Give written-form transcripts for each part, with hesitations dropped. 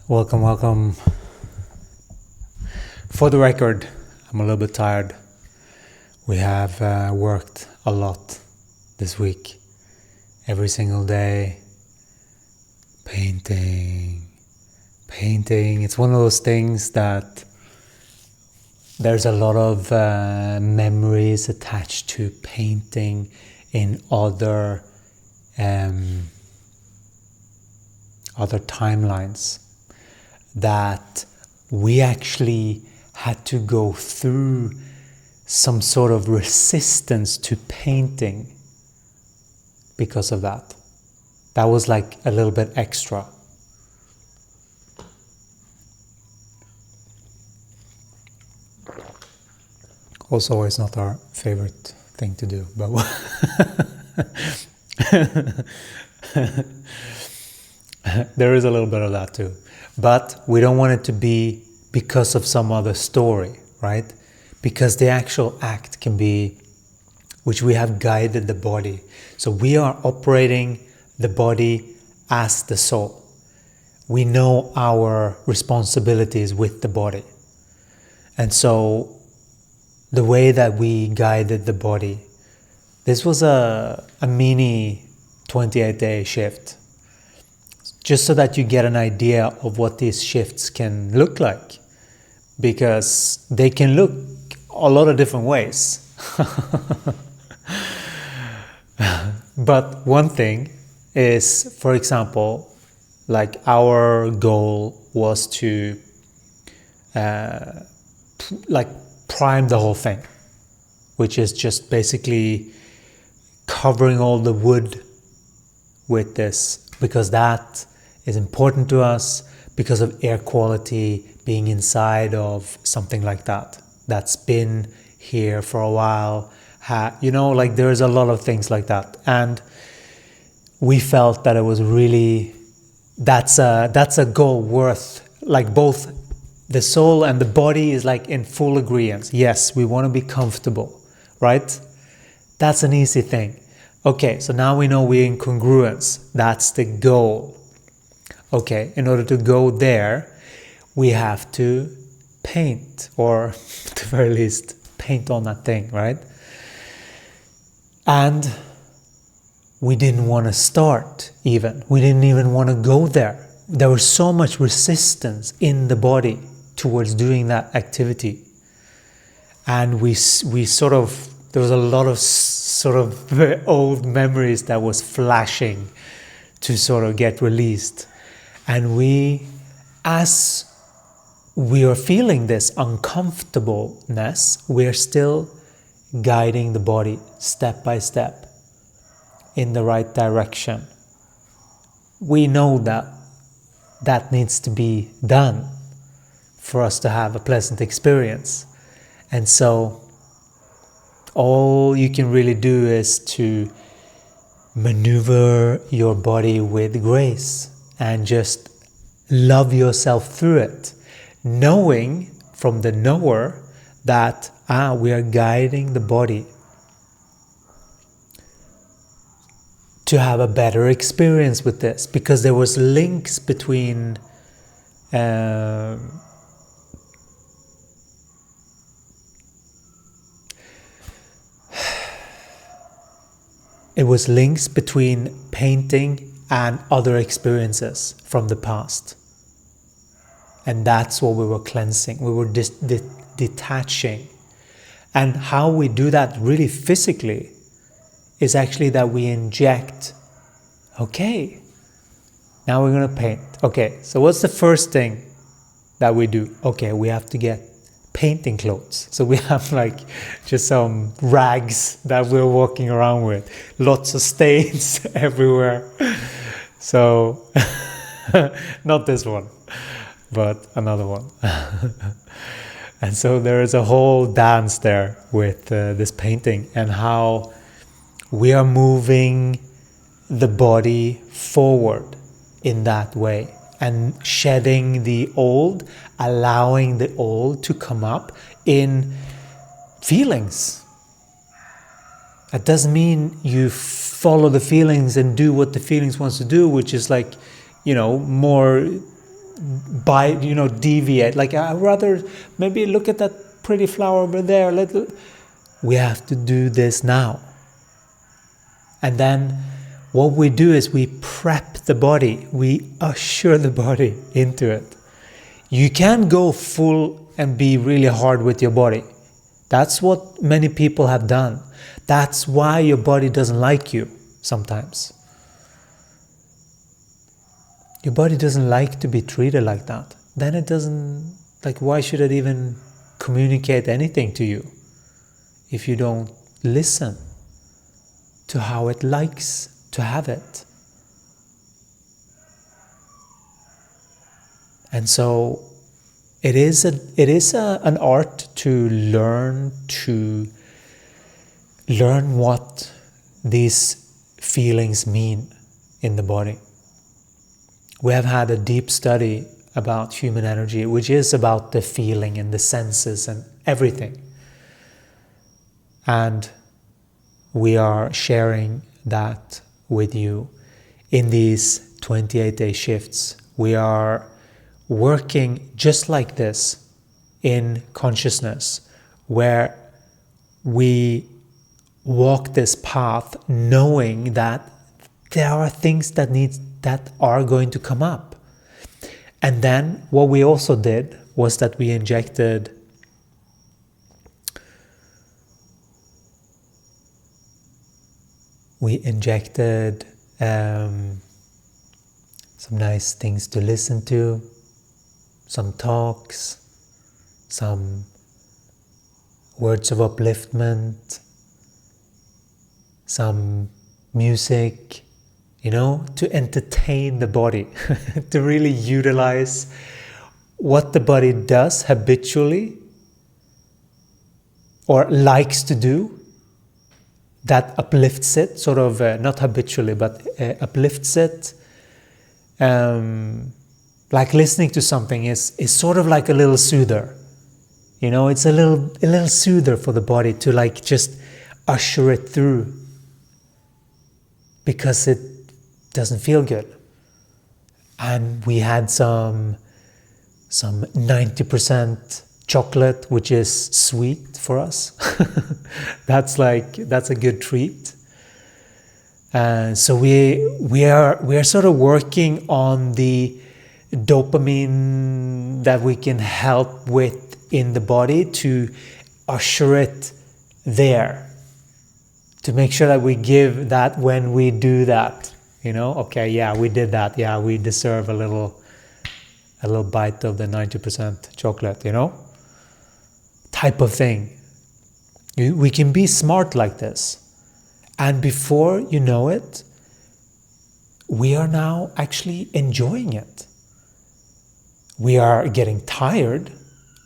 Welcome. For the record, I'm a little bit tired. We have worked a lot this week. Every single day. Painting. It's one of those things that there's a lot of memories attached to painting in other timelines that we actually had to go through some sort of resistance to painting because of that. That was like a little bit extra. Also, it's not our favorite thing to do, but there is a little bit of that too. But we don't want it to be because of some other story, right? Because the actual act can be, which we have guided the body. So we are operating the body as the soul. We know our responsibilities with the body. And so the way that we guided the body, this was a mini 28-day shift. Just so that you get an idea of what these shifts can look like. Because they can look a lot of different ways. But one thing is, for example, like our goal was to prime the whole thing, which is just basically covering all the wood with this, because that is important to us because of air quality being inside of something like that that's been here for a while. Like there's a lot of things like that, and we felt that it was really that's a goal worth, like both the soul and the body is like in full agreement. Yes, we want to be comfortable, right? That's an easy thing. Okay, so now we know we're in congruence. That's the goal. Okay, in order to go there, we have to paint, or at the very least, paint on that thing, right? And we didn't want to start even. We didn't even want to go there. There was so much resistance in the body towards doing that activity. And we sort of, there was a lot of sort of very old memories that was flashing to sort of get released. And we, as we are feeling this uncomfortableness, we're still guiding the body step by step in the right direction. We know that that needs to be done for us to have a pleasant experience. And so all you can really do is to maneuver your body with grace and just love yourself through it, knowing from the knower that we are guiding the body to have a better experience with this, because there was links between it was links between painting and other experiences from the past. And that's what we were cleansing. We were detaching. And how we do that really physically is actually that we inject, okay, now we're going to paint. Okay, so what's the first thing that we do? Okay, we have to get painting clothes. So we have like just some rags that we're walking around with. Lots of stains everywhere. So, not this one, but another one. And so there is a whole dance there with this painting, and how we are moving the body forward in that way and shedding the old, allowing the old to come up in feelings. That doesn't mean you follow the feelings and do what the feelings wants to do, which is like, more deviate. Like, I'd rather maybe look at that pretty flower over there. We have to do this now. And then what we do is we prep the body. We usher the body into it. You can't go full and be really hard with your body. That's what many people have done. That's why your body doesn't like you sometimes. Your body doesn't like to be treated like that. Then it doesn't, why should it even communicate anything to you if you don't listen to how it likes to have it? And so it is an art to learn what these feelings mean in the body. We have had a deep study about human energy, which is about the feeling and the senses and everything. And we are sharing that with you in these 28-day shifts. We are working just like this in consciousness, where we walk this path knowing that there are things that are going to come up. And then what we also did was that we injected some nice things to listen to, some talks, some words of upliftment, some music, to entertain the body, to really utilize what the body does habitually or likes to do, that uplifts it, sort of, not habitually, but uplifts it. Like listening to something is sort of like a little soother. It's a little soother for the body to just usher it through, because it doesn't feel good. And we had some 90% chocolate, which is sweet for us. That's a good treat. So we are sort of working on the dopamine that we can help with in the body, to usher it there, to make sure that we give that when we do that. Okay, yeah, we did that. Yeah, we deserve a little bite of the 90% chocolate, type of thing. We can be smart like this. And before you know it, we are now actually enjoying it. We are getting tired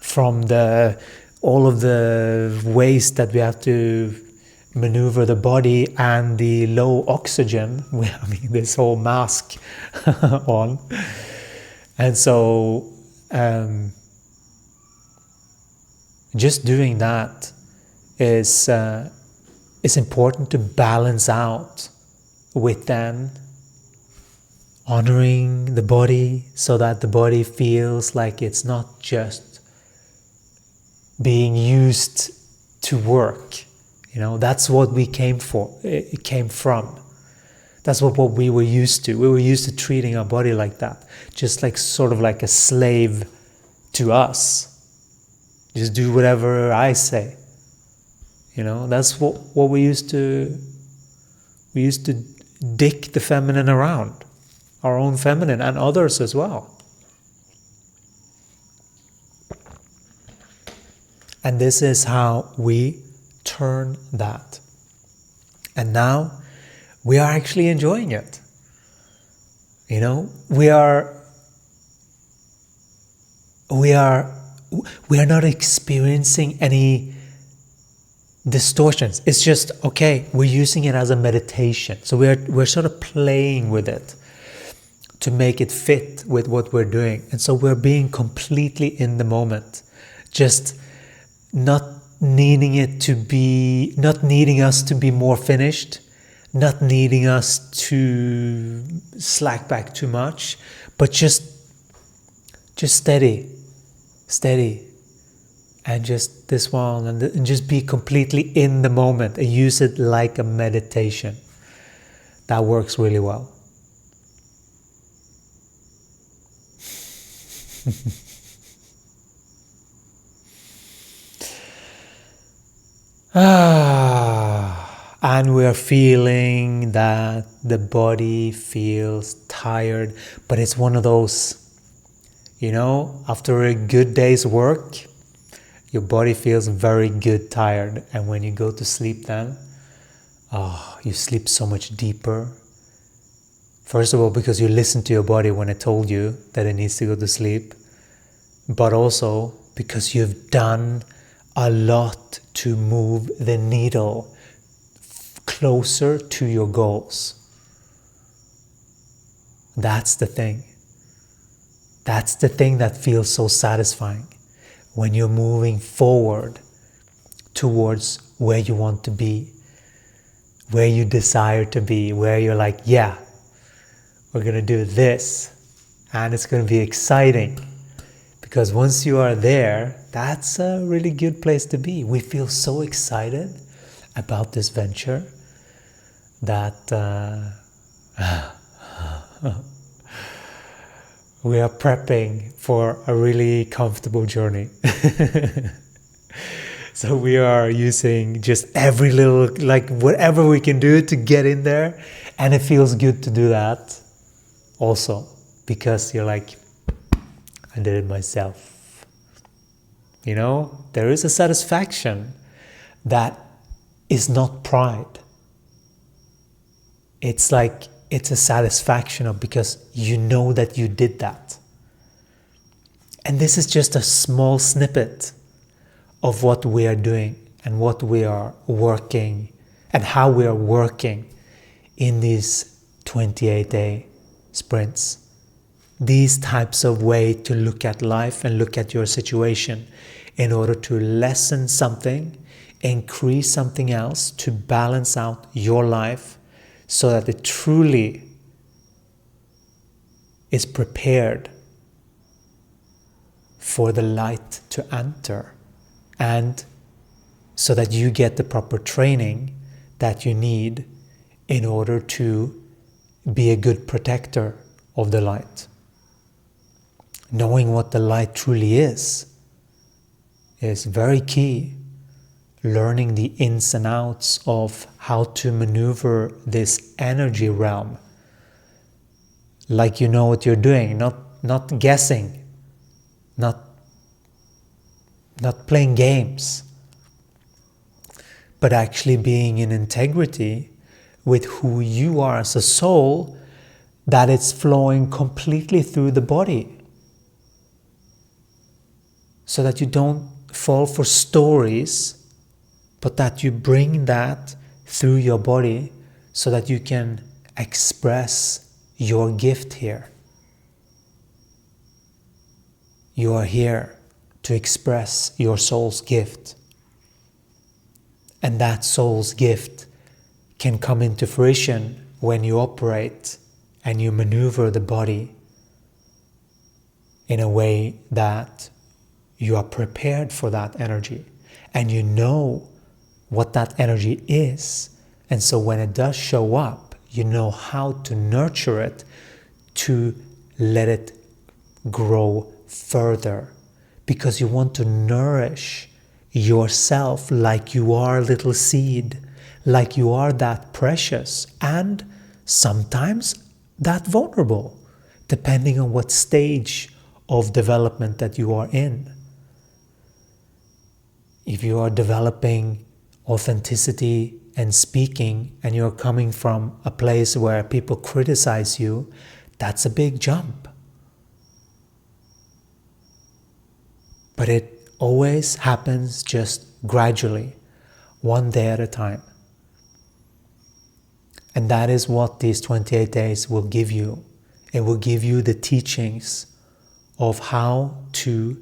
from all of the ways that we have to maneuver the body and the low oxygen. This whole mask on. And so just doing that is important to balance out with then honoring the body, so that the body feels like it's not just being used to work. That's what we came for. It came from. That's what we were used to. We were used to treating our body like that, just sort of like a slave to us. Just do whatever I say. That's what we used to. We used to dick the feminine around, our own feminine and others as well. And this is how we turn that. And now we are actually enjoying it. We are not experiencing any distortions. It's just, okay, we're using it as a meditation. So we're sort of playing with it to make it fit with what we're doing. And so we're being completely in the moment, just not needing us to be more finished, not needing us to slack back too much, but just Just steady, and just this one, and just be completely in the moment and use it like a meditation. That works really well. And we are feeling that the body feels tired, but it's one of those, after a good day's work, your body feels very good tired, and when you go to sleep then, you sleep so much deeper. First of all, because you listened to your body when it told you that it needs to go to sleep, but also because you've done a lot to move the needle closer to your goals. That's the thing. That's the thing that feels so satisfying when you're moving forward towards where you want to be, where you desire to be, where you're like, yeah, we're going to do this and it's going to be exciting. Because once you are there, that's a really good place to be. We feel so excited about this venture that we are prepping for a really comfortable journey. So we are using just every little, whatever we can do to get in there. And it feels good to do that also, because you're like, I did it myself. There is a satisfaction that is not pride. It's a satisfaction of, because you know that you did that. And this is just a small snippet of what we are doing and what we are working and how we are working in these 28-day sprints. These types of ways to look at life and look at your situation in order to lessen something, increase something else, to balance out your life so that it truly is prepared for the light to enter, and so that you get the proper training that you need in order to be a good protector of the light. Knowing what the light truly is very key. Learning the ins and outs of how to maneuver this energy realm. Like you know what you're doing, not guessing, not playing games, but actually being in integrity with who you are as a soul, that it's flowing completely through the body. So that you don't fall for stories, but that you bring that through your body so that you can express your gift here. You are here to express your soul's gift. And that soul's gift can come into fruition when you operate and you maneuver the body in a way that you are prepared for that energy and you know what that energy is. And so when it does show up, you know how to nurture it, to let it grow further, because you want to nourish yourself like you are a little seed, like you are that precious and sometimes that vulnerable, depending on what stage of development that you are in. If you are developing authenticity and speaking, and you're coming from a place where people criticize you, that's a big jump. But it always happens just gradually, one day at a time. And that is what these 28 days will give you. It will give you the teachings of how to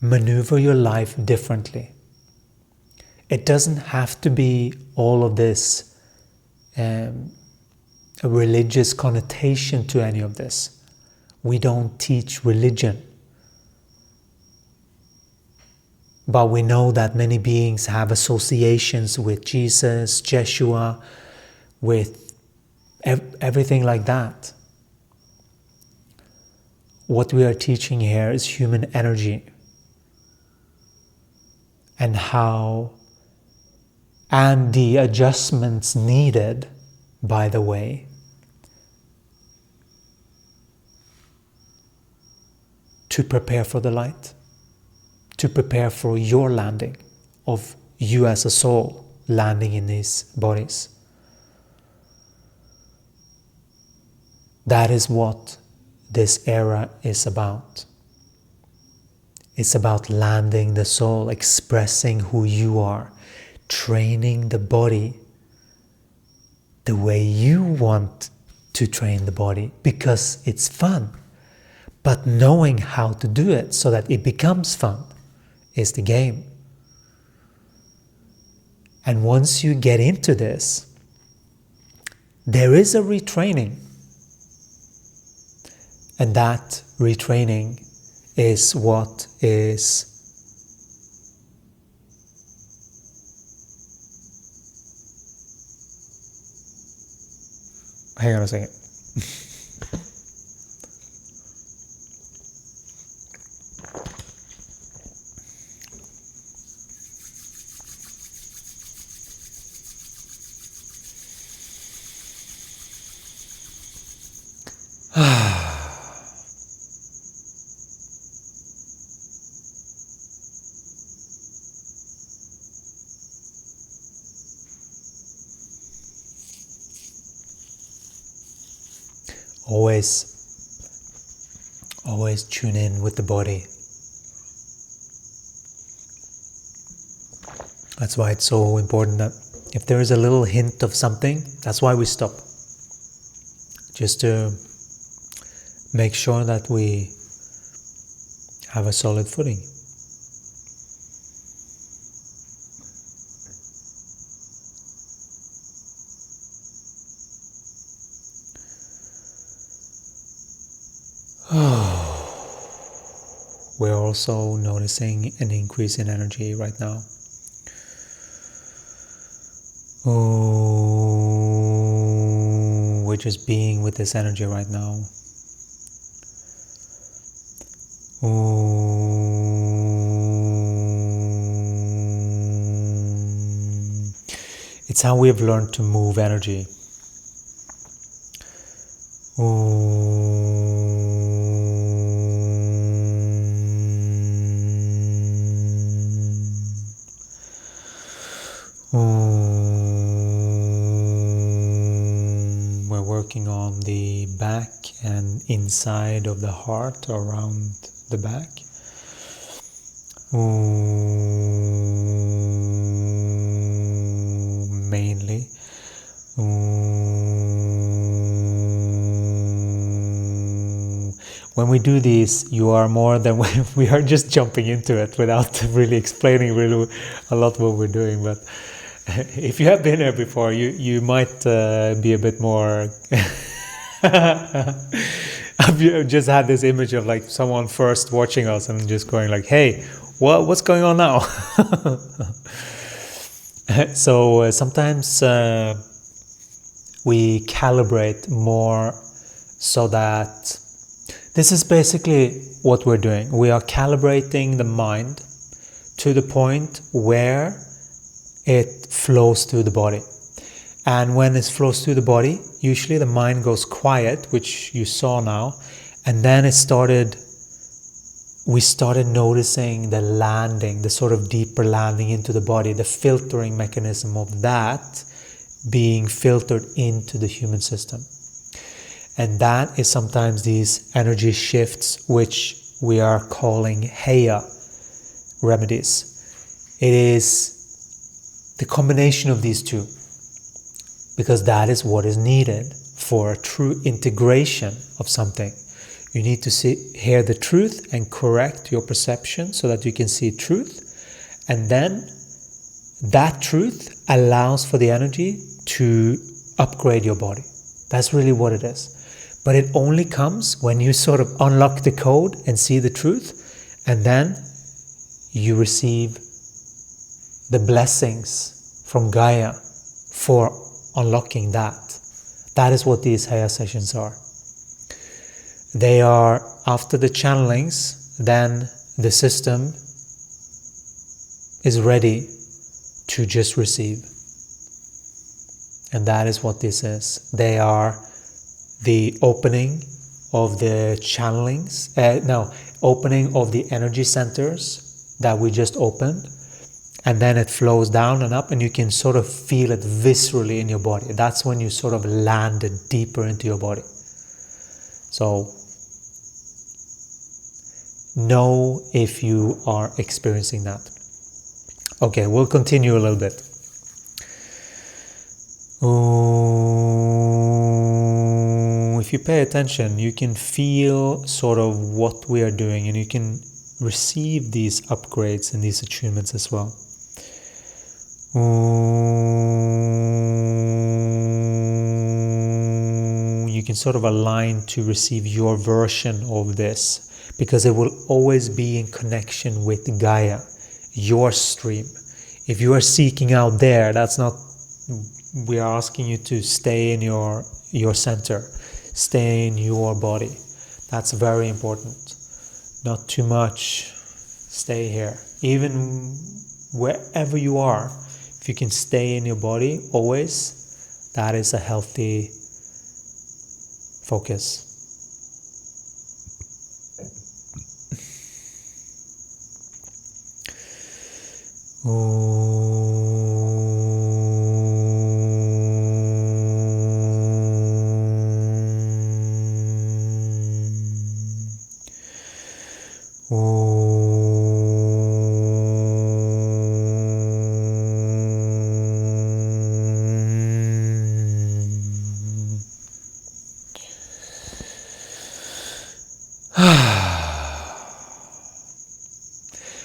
maneuver your life differently. It doesn't have to be all of this a religious connotation to any of this. We don't teach religion. But we know that many beings have associations with Jesus, Yeshua, with everything like that. What we are teaching here is human energy and the adjustments needed, by the way, to prepare for the light, to prepare for your landing, of you as a soul landing in these bodies. That is what this era is about. It's about landing the soul, expressing who you are, training the body the way you want to train the body, because it's fun. But knowing how to do it so that it becomes fun is the game. And once you get into this, there is a retraining. And that retraining is what is hang on a second. Always tune in with the body. That's why it's so important that if there is a little hint of something, that's why we stop. Just to make sure that we have a solid footing. We're also noticing an increase in energy right now. We're just being with this energy right now. It's how we've learned to move energy. We're working on the back and inside of the heart, around the back. Mainly. When we do these, you are more than we are just jumping into it without really explaining really a lot what we're doing. But if you have been here before, you might be a bit more. I've just had this image of like someone first watching us and just going like, "Hey, what's going on now?" So sometimes we calibrate more so that this is basically what we're doing. We are calibrating the mind to the point where it flows through the body. And when it flows through the body, usually the mind goes quiet, which you saw now, and then we started noticing the landing, the sort of deeper landing into the body, the filtering mechanism of that being filtered into the human system. And that is sometimes these energy shifts, which we are calling gaia remedies. It is the combination of these two, because that is what is needed for a true integration of something. You need to hear the truth and correct your perception so that you can see truth. And then that truth allows for the energy to upgrade your body. That's really what it is. But it only comes when you sort of unlock the code and see the truth, and then you receive the blessings from Gaia for unlocking that. That is what these higher sessions are. They are, after the channelings, then the system is ready to just receive. And that is what this is. They are the opening of the channelings, opening of the energy centers that we just opened. And then it flows down and up, and you can sort of feel it viscerally in your body. That's when you sort of landed deeper into your body. So know if you are experiencing that. Okay, we'll continue a little bit. If you pay attention, you can feel sort of what we are doing, and you can receive these upgrades and these attunements as well. You can sort of align to receive your version of this, because it will always be in connection with Gaia, your stream. If you are seeking out there, that's not, we are asking you to stay in your center, stay in your body. That's very important. Not too much, stay here. Even wherever you are, if you can stay in your body always, that is a healthy focus.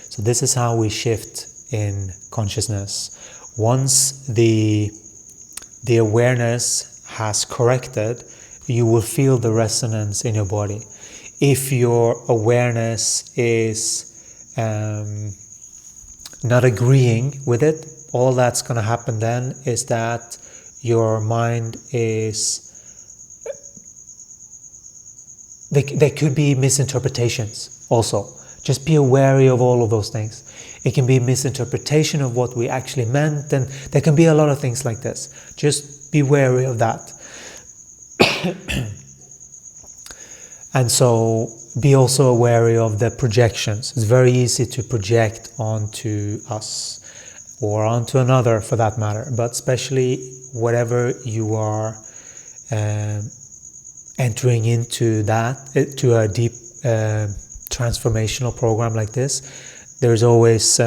So this is how we shift in consciousness. Once the awareness has corrected, you will feel the resonance in your body. If your awareness is not agreeing with it, all that's going to happen then is that your mind is... There could be misinterpretations also. Just be wary of all of those things. It can be misinterpretation of what we actually meant, and there can be a lot of things like this. Just be wary of that. And so be also wary of the projections. It's very easy to project onto us or onto another for that matter, but especially whatever you are entering into that, to a deep transformational program like this, there's always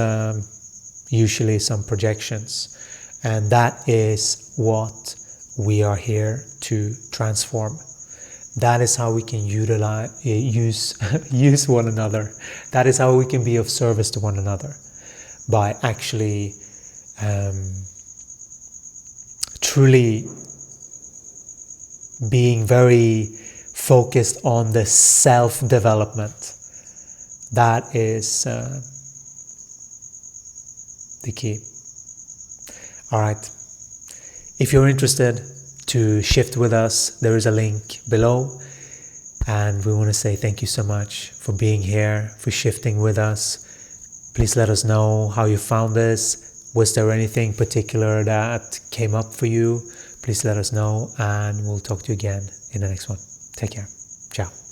usually some projections, and that is what we are here to transform. That is how we can use one another. That is how we can be of service to one another, by actually truly being very focused on the self-development. That is the key. All right. If you're interested to shift with us, there is a link below. And we want to say thank you so much for being here, for shifting with us. Please let us know how you found this. Was there anything particular that came up for you? Please let us know, and we'll talk to you again in the next one. Take care. Ciao.